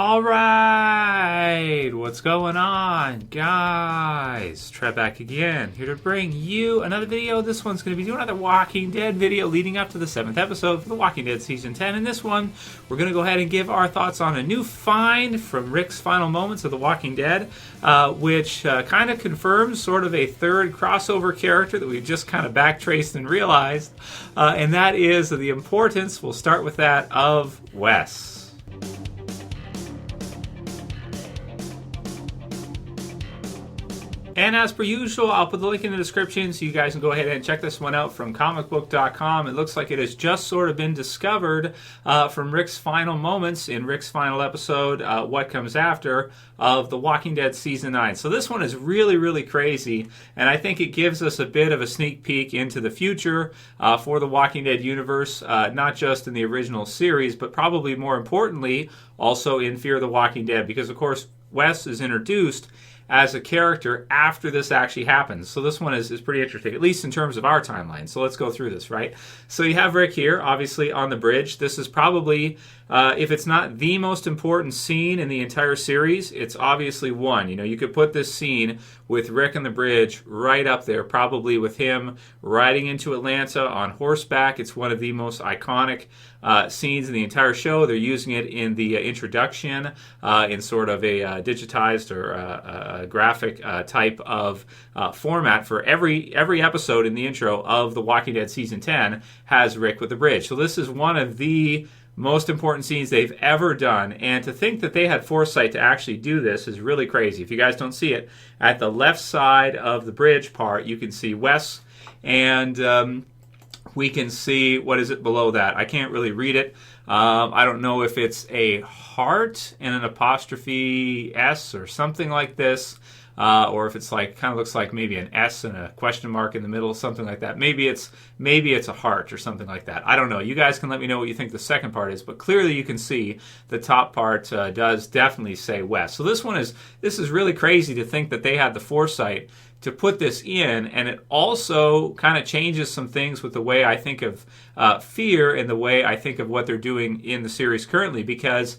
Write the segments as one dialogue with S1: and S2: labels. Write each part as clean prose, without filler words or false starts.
S1: All right, what's going on, guys? Trev back again, here to bring you another video. This one's going to be doing another Walking Dead video leading up to the 7th episode for the Walking Dead Season 10. In this one, we're going to go ahead and give our thoughts on a new find from Rick's final moments of The Walking Dead, which kind of confirms sort of a third crossover character that we've just kind of backtraced and realized, and that is the importance, we'll start with that, of Wes. And as per usual, I'll put the link in the description so you guys can go ahead and check this one out from comicbook.com. It looks like it has just sort of been discovered from Rick's final moments in Rick's final episode, What Comes After, of The Walking Dead Season 9. So this one is really, really crazy, and I think it gives us a bit of a sneak peek into the future for the Walking Dead universe, not just in the original series, but probably more importantly, also in Fear the Walking Dead, because of course, Wes is introduced as a character after this actually happens. So this one is pretty interesting, at least in terms of our timeline. So let's go through this, right? So you have Rick here, obviously, on the bridge. This is probably, if it's not the most important scene in the entire series, it's obviously one. You know, you could put this scene with Rick on the bridge right up there, probably with him riding into Atlanta on horseback. It's one of the most iconic scenes in the entire show. They're using it in the introduction in sort of a digitized or a graphic type of format for every episode in the intro of The Walking Dead Season 10 has Rick with the bridge. So this is one of the most important scenes they've ever done, and to think that they had foresight to actually do this is really crazy. If you guys don't see it, at the left side of the bridge part, you can see Wes, and we can see, what is it below that? I can't really read it. I don't know if it's a heart and an apostrophe S or something like this, or if it's like, kind of looks like maybe an S and a question mark in the middle, something like that. Maybe it's a heart or something like that. I don't know. You guys can let me know what you think the second part is, but clearly you can see the top part does definitely say Wes. So this is really crazy to think that they had the foresight to put this in, and it also kind of changes some things with the way I think of Fear and the way I think of what they're doing in the series currently, because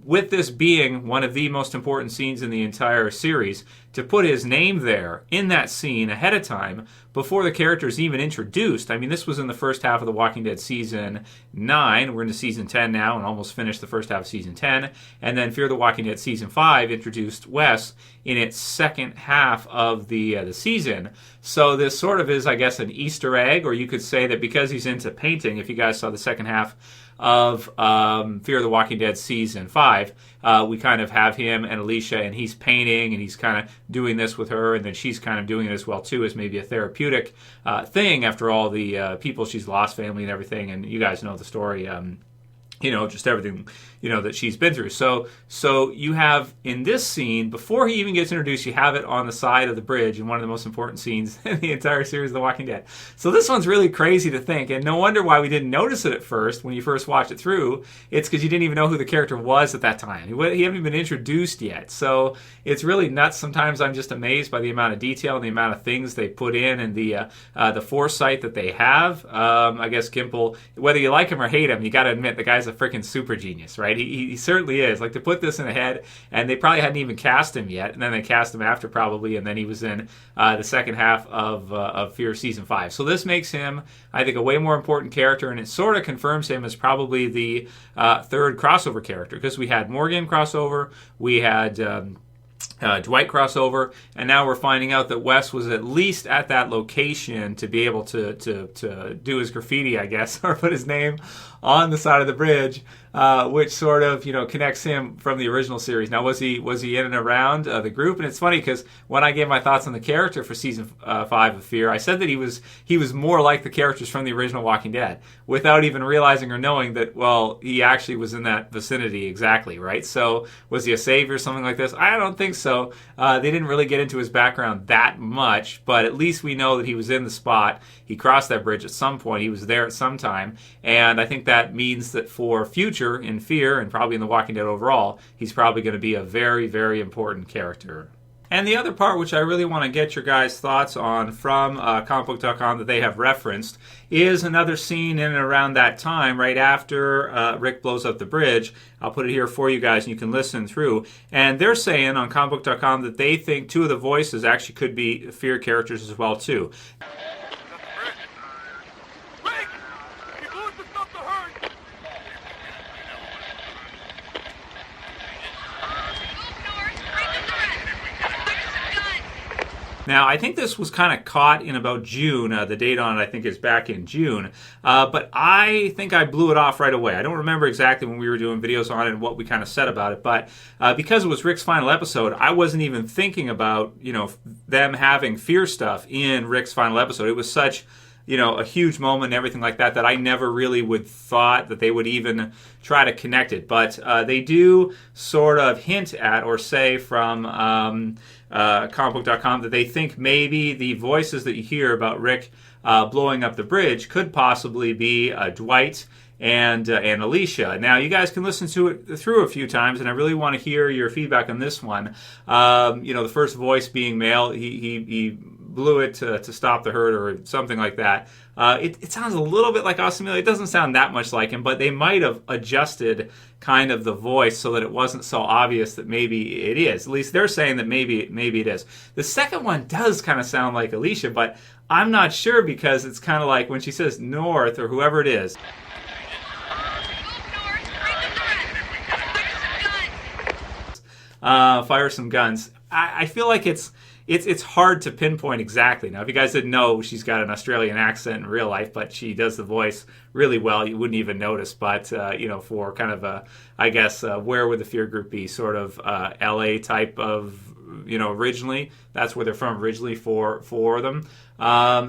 S1: with this being one of the most important scenes in the entire series, to put his name there in that scene ahead of time before the character is even introduced. I mean, this was in the first half of The Walking Dead Season 9. We're into Season 10 now and almost finished the first half of Season 10. And then Fear the Walking Dead Season 5 introduced Wes in its second half of the season. So this sort of is, I guess, an Easter egg, or you could say that because he's into painting, if you guys saw the second half of Fear the Walking Dead Season 5, we kind of have him and Alicia, and he's painting, and he's kind of doing this with her, and then she's kind of doing it as well, too, as maybe a therapeutic thing after all the people she's lost, family and everything, and you guys know the story, just everything, that she's been through. So you have, in this scene, before he even gets introduced, you have it on the side of the bridge in one of the most important scenes in the entire series of The Walking Dead. So this one's really crazy to think, and no wonder why we didn't notice it at first when you first watched it through. It's because you didn't even know who the character was at that time. He hadn't even been introduced yet. So it's really nuts. Sometimes I'm just amazed by the amount of detail and the amount of things they put in, and the foresight that they have. I guess Gimple, whether you like him or hate him, you got to admit the guy's a freaking super genius, right? He certainly is. Like, to put this in ahead, and they probably hadn't even cast him yet, and then they cast him after probably, and then he was in the second half of Fear Season 5. So this makes him, I think, a way more important character, and it sort of confirms him as probably the third crossover character, because we had Morgan crossover, we had Dwight crossover, and now we're finding out that Wes was at least at that location to be able to do his graffiti, I guess, or put his name on the side of the bridge, which sort of connects him from the original series. Now, was he in and around the group? And it's funny because when I gave my thoughts on the character for Season 5 of Fear, I said that he was more like the characters from the original Walking Dead, without even realizing or knowing that, well, he actually was in that vicinity exactly, right? So was he a savior or something like this? I don't think so. They didn't really get into his background that much, but at least we know that he was in the spot. He crossed that bridge at some point. He was there at some time, and I think that means that for future in Fear, and probably in The Walking Dead overall, he's probably going to be a very, very important character. And the other part, which I really want to get your guys' thoughts on from comicbook.com that they have referenced, is another scene in and around that time, right after Rick blows up the bridge. I'll put it here for you guys, and you can listen through. And they're saying on comicbook.com that they think two of the voices actually could be Fear characters as well, too. Now, I think this was kind of caught in about June. The date on it, I think, is back in June. But I think I blew it off right away. I don't remember exactly when we were doing videos on it and what we kind of said about it. But because it was Rick's final episode, I wasn't even thinking about, them having Fear stuff in Rick's final episode. It was such, a huge moment and everything like that I never really would thought that they would even try to connect it. But they do sort of hint at or say from comicbook.com that they think maybe the voices that you hear about Rick blowing up the bridge could possibly be Dwight and Alicia. Now, you guys can listen to it through a few times, and I really want to hear your feedback on this one. The first voice being male, he blew it to stop the hurt or something like that. It sounds a little bit like Austin Miller. It doesn't sound that much like him, but they might have adjusted kind of the voice so that it wasn't so obvious that maybe it is. At least they're saying that maybe it is. The second one does kind of sound like Alicia, but I'm not sure because it's kind of like when she says north or whoever it is. Fire some guns. I feel like it's hard to pinpoint exactly. Now, if you guys didn't know, she's got an Australian accent in real life, but she does the voice really well. You wouldn't even notice. But, for kind of a, I guess, where would the Fear group be? Sort of LA type of, originally. That's where they're from originally for them.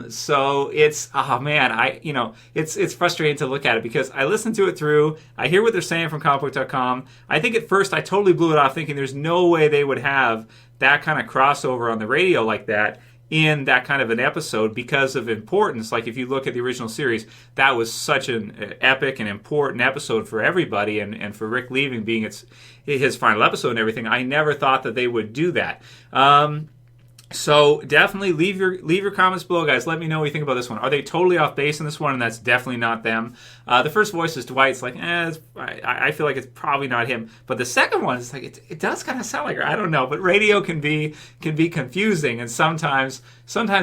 S1: So it's, it's frustrating to look at it because I listen to it through. I hear what they're saying from comicbook.com. I think at first I totally blew it off thinking there's no way they would have that kind of crossover on the radio like that in that kind of an episode because of importance. Like if you look at the original series, that was such an epic and important episode for everybody, and for Rick leaving being his final episode and everything, I never thought that they would do that. So definitely leave your comments below, guys. Let me know what you think about this one. Are they totally off base in this one? And that's definitely not them. The first voice is Dwight. It's like, I feel like it's probably not him. But the second one is like, it does kind of sound like her. I don't know. But radio can be confusing, and sometimes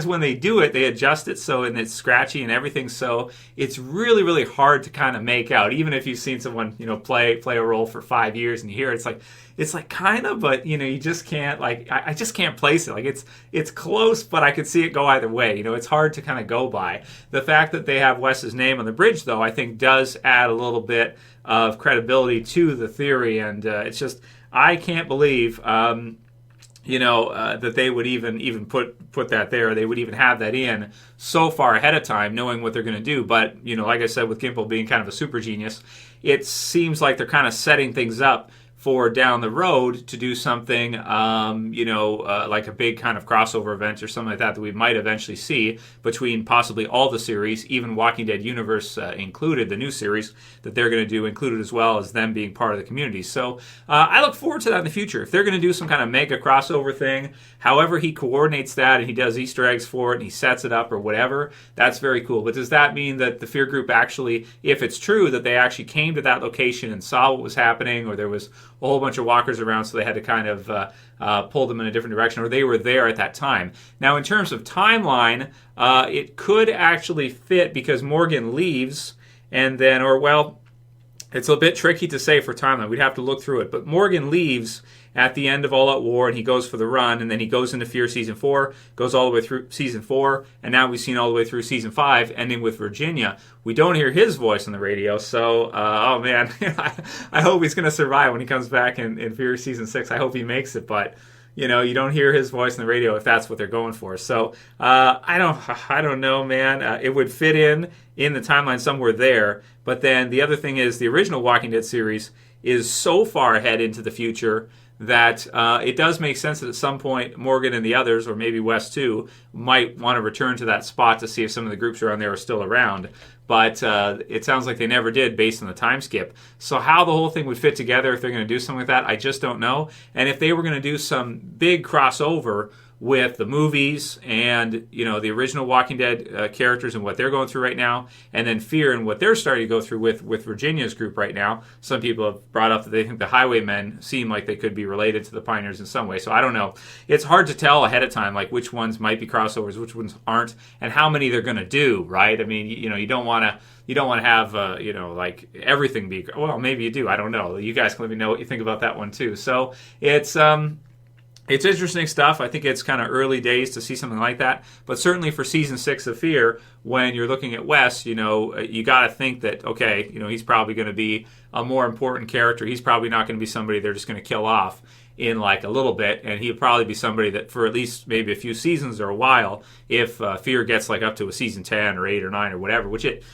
S1: when they do it, they adjust it and it's scratchy and everything. So it's really, really hard to kind of make out. Even if you've seen someone play a role for 5 years and you hear it, it's like kind of, but you just can't, like, I just can't place it. Like it's close, but I could see it go either way. It's hard to kind of go by. The fact that they have Wes's name on the bridge, though, I think does add a little bit of credibility to the theory, and it's just, I can't believe that they would even put that there. They would even have that in so far ahead of time, knowing what they're going to do. But like I said, with Gimple being kind of a super genius, it seems like they're kind of setting things up for down the road to do something, like a big kind of crossover event or something like that we might eventually see between possibly all the series, even Walking Dead universe included, the new series that they're going to do included as well as them being part of the community. So I look forward to that in the future. If they're going to do some kind of mega crossover thing, however he coordinates that and he does Easter eggs for it and he sets it up or whatever, that's very cool. But does that mean that the Fear group actually, if it's true that they actually came to that location and saw what was happening, or there was a whole bunch of walkers around, so they had to kind of pull them in a different direction, or they were there at that time? Now, in terms of timeline, it could actually fit because Morgan leaves, and then, it's a bit tricky to say for timeline. We'd have to look through it. But Morgan leaves at the end of All Out War, and he goes for the run, and then he goes into Fear Season 4, goes all the way through Season 4, and now we've seen all the way through Season 5, ending with Virginia. We don't hear his voice on the radio, so, oh man, I hope he's going to survive when he comes back in Fear Season 6. I hope he makes it, but you don't hear his voice on the radio if that's what they're going for. So I don't know, man. It would fit in the timeline somewhere there. But then the other thing is the original Walking Dead series is so far ahead into the future that it does make sense that at some point Morgan and the others, or maybe Wes too, might want to return to that spot to see if some of the groups around there are still around. But it sounds like they never did based on the time skip. So how the whole thing would fit together if they're going to do something like that, I just don't know. And if they were going to do some big crossover with the movies and, you know, the original Walking Dead characters and what they're going through right now, and then Fear and what they're starting to go through with Virginia's group right now. Some people have brought up that they think the Highwaymen seem like they could be related to the Pioneers in some way. So I don't know. It's hard to tell ahead of time, like which ones might be crossovers, which ones aren't, and how many they're going to do, right? I mean, you know, you don't want to have, you know, like everything be, well, maybe you do. I don't know. You guys can let me know what you think about that one too. So it's interesting stuff. I think it's kind of early days to see something like that. But certainly for season 6 of Fear, when you're looking at Wes, you know, you got to think that, okay, you know, he's probably going to be a more important character. He's probably not going to be somebody they're just going to kill off in like a little bit. And he'll probably be somebody that for at least maybe a few seasons or a while, if Fear gets like up to a season 10 or 8 or 9 or whatever, which it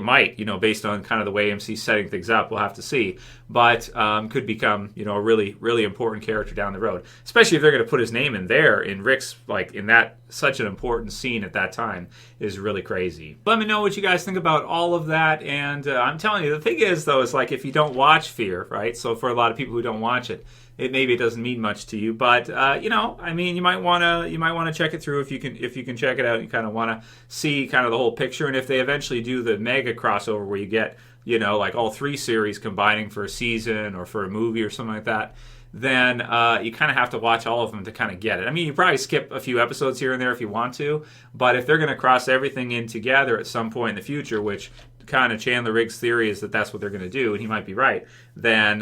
S1: might, you know, based on kind of the way AMC's setting things up. We'll have to see. But could become, you know, a really, really important character down the road. Especially if they're going to put his name in there, in Rick's, like, in that, such an important scene at that time is really crazy. Let me know what you guys think about all of that. And I'm telling you, the thing is, though, is like if you don't watch Fear, right? So for a lot of people who don't watch it, maybe it doesn't mean much to you, but you know, I mean, you might want to check it through if you can check it out. You kind of want to see kind of the whole picture, and if they eventually do the mega crossover where you get, you know, like all 3 series combining for a season or for a movie or something like that, then you kind of have to watch all of them to kind of get it. I mean, you probably skip a few episodes here and there if you want to, but if they're going to cross everything in together at some point in the future, which kind of Chandler Riggs' theory is that that's what they're going to do, and he might be right, then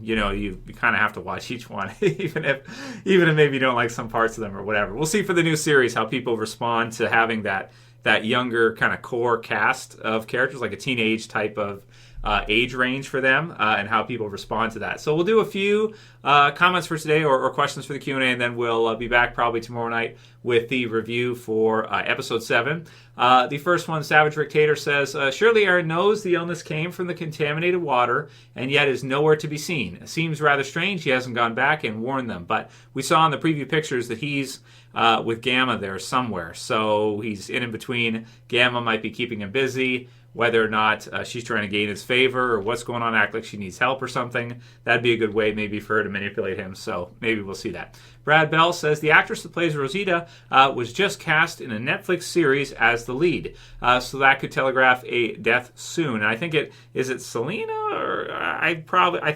S1: you know, you kind of have to watch each one, even if maybe you don't like some parts of them or whatever. We'll see for the new series how people respond to having that younger kind of core cast of characters, like a teenage type of age range for them, and how people respond to that. So we'll do a few comments for today or questions for the Q&A, and then we'll be back probably tomorrow night with the review for episode 7. The first one, Savage Rictator says, surely Aaron knows the illness came from the contaminated water and yet is nowhere to be seen. It seems rather strange he hasn't gone back and warned them, but we saw in the preview pictures that he's with Gamma there somewhere, so he's in between. Gamma might be keeping him busy. Whether or not she's trying to gain his favor or what's going on, act like she needs help or something, that'd be a good way maybe for her to manipulate him, so maybe we'll see that. Brad Bell says, the actress that plays Rosita was just cast in a Netflix series as the lead, so that could telegraph a death soon. And I think is it Selena? Or I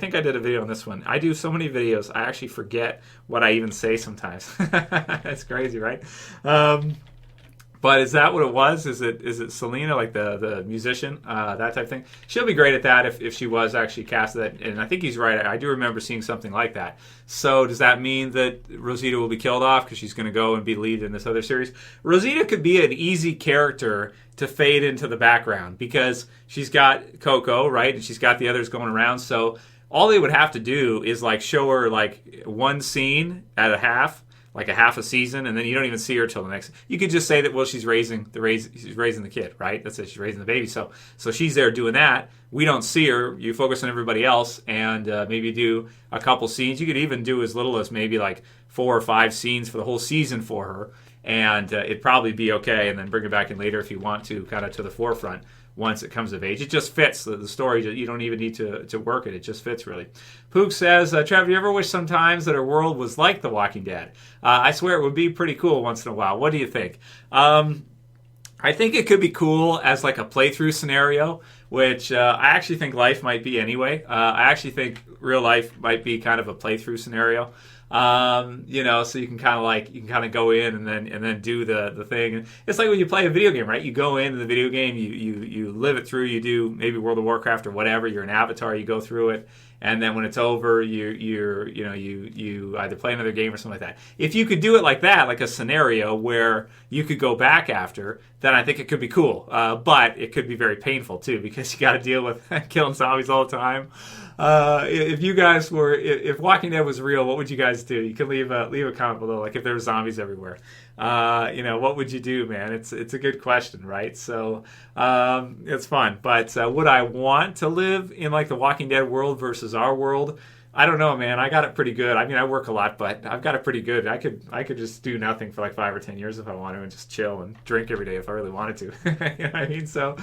S1: think I did a video on this one. I do so many videos, I actually forget what I even say sometimes. That's crazy, right? But is that what it was? Is it Selena, like the musician, that type of thing? She'll be great at that if she was actually cast that. And I think he's right. I do remember seeing something like that. So does that mean that Rosita will be killed off because she's going to go and be lead in this other series? Rosita could be an easy character to fade into the background because she's got Coco, right? And she's got the others going around. So all they would have to do is like show her like one scene at a half, like a half a season, and then you don't even see her till the next. You could just say that, well, she's raising the kid, right? That's it. She's raising the baby. So she's there doing that. We don't see her. You focus on everybody else, and maybe do a couple scenes. You could even do as little as maybe like 4 or 5 scenes for the whole season for her, and it'd probably be okay. And then bring it back in later if you want to, kind of to the forefront once it comes of age. It just fits the story. You don't even need to work it. It just fits, really. Pook says, Trav, you ever wish sometimes that our world was like The Walking Dead? I swear it would be pretty cool once in a while. What do you think? I think it could be cool as like a playthrough scenario, which I actually think life might be anyway. I actually think real life might be kind of a playthrough scenario. You know, so you can kind of go in and then do the thing. It's like when you play a video game, right? You go into the video game, you live it through, you do maybe World of Warcraft or whatever, you're an avatar, you go through it, and then when it's over, you either play another game or something like that. If you could do it like that, like a scenario where you could go back after, then I think it could be cool. But it could be very painful too, because you got to deal with killing zombies all the time. If you guys were, if Walking Dead was real, what would you guys do? You can leave a comment below, like if there were zombies everywhere. What would you do, man? It's a good question, right? So it's fun. But would I want to live in like the Walking Dead world versus versus our world. I don't know, man. I got it pretty good. I mean, I work a lot, but I've got it pretty good. I could just do nothing for like 5 or 10 years if I want to, and just chill and drink every day if I really wanted to. You know what I mean? So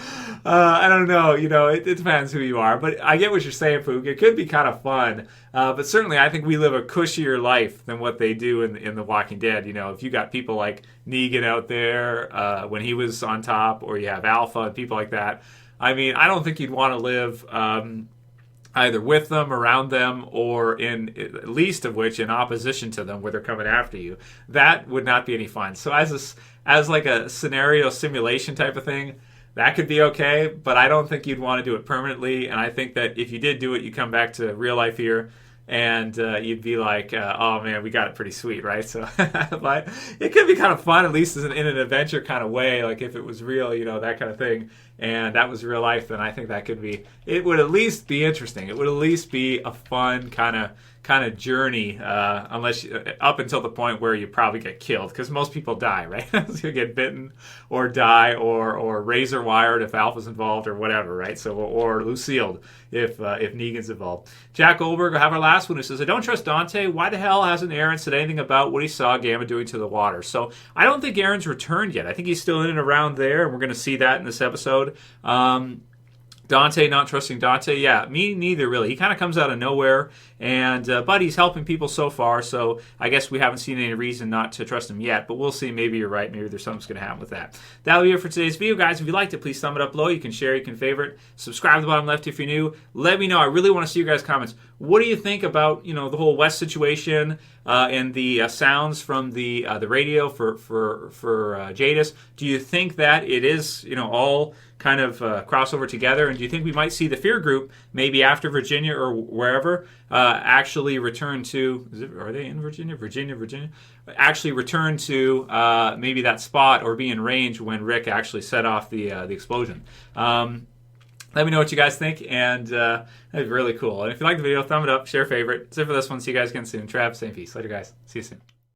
S1: I don't know. You know, it depends who you are. But I get what you're saying, Pook. It could be kind of fun. But certainly, I think we live a cushier life than what they do in The Walking Dead. You know, if you got people like Negan out there when he was on top, or you have Alpha and people like that. I mean, I don't think you'd want to live either with them, around them, or in least of which in opposition to them, where they're coming after you. That would not be any fun. So as like a scenario simulation type of thing, that could be okay, but I don't think you'd want to do it permanently. And I think that if you did do it, you come back to real life here, and you'd be like, oh man, we got it pretty sweet, right? So, but it could be kind of fun, at least in an adventure kind of way, like if it was real, you know, that kind of thing, and that was real life, then I think that could be, it would at least be interesting. It would at least be a fun kind of journey, unless up until the point where you probably get killed, because most people die, right? So you get bitten or die or razor wired if Alpha's involved or whatever, right? So or Lucille if Negan's involved. Jack Goldberg will have our last one, who says, I don't trust Dante. Why the hell hasn't Aaron said anything about what he saw Gamma doing to the water? So I don't think Aaron's returned yet. I think he's still in and around there, and we're going to see that in this episode. Dante, not trusting Dante. Yeah, me neither, really. He kind of comes out of nowhere, and but he's helping people so far, so I guess we haven't seen any reason not to trust him yet, but we'll see. Maybe you're right. Maybe there's something's going to happen with that. That'll be it for today's video, guys. If you liked it, please thumb it up below. You can share, you can favorite. Subscribe to the bottom left if you're new. Let me know. I really want to see your guys' comments. What do you think about, you know, the whole West situation and the sounds from the radio for Jadis? Do you think that it is, you know, all kind of crossover together, and do you think we might see the Fear Group maybe after Virginia or wherever actually return to? Are they in Virginia? Virginia. Actually return to maybe that spot or be in range when Rick actually set off the explosion. Let me know what you guys think, and that'd be really cool. And if you like the video, thumb it up, share, favorite. That's it for this one. See you guys again soon. Trav, same peace. Later, guys. See you soon.